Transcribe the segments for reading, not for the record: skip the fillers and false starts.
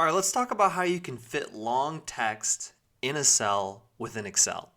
All right, let's talk about how you can fit long text in a cell within Excel.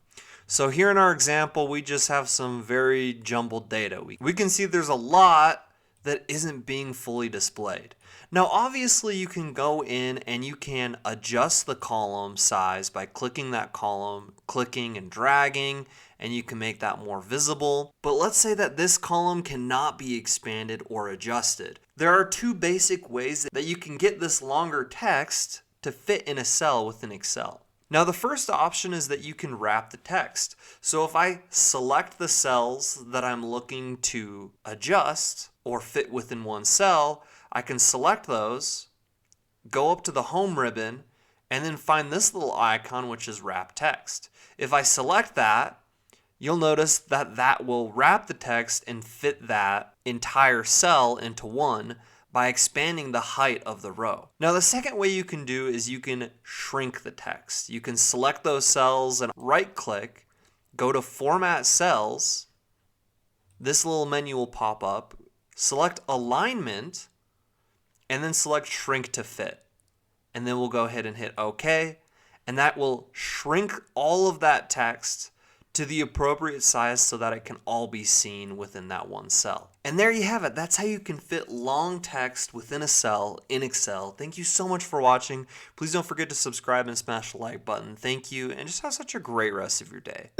So here in our example, we just have some very jumbled data. We can see there's a lot that isn't being fully displayed. Now, obviously, you can go in and you can adjust the column size by clicking that column, clicking and dragging, and you can make that more visible. But let's say that this column cannot be expanded or adjusted. There are two basic ways that you can get this longer text to fit in a cell within Excel. Now, the first option is that you can wrap the text. So if I select the cells that I'm looking to adjust or fit within one cell, I can select those, go up to the home ribbon, and then find this little icon, which is wrap text. If I select that, you'll notice that that will wrap the text and fit that entire cell into one by expanding the height of the row. Now, the second way you can do is you can shrink the text. You can select those cells and right-click, go to Format Cells. This little menu will pop up. Select Alignment, and then select Shrink to Fit. And then we'll go ahead and hit OK, and that will shrink all of that text to the appropriate size so that it can all be seen within that one cell. And there you have it. That's how you can fit long text within a cell in Excel. Thank you so much for watching. Please don't forget to subscribe and smash the like button. Thank you, and just have such a great rest of your day.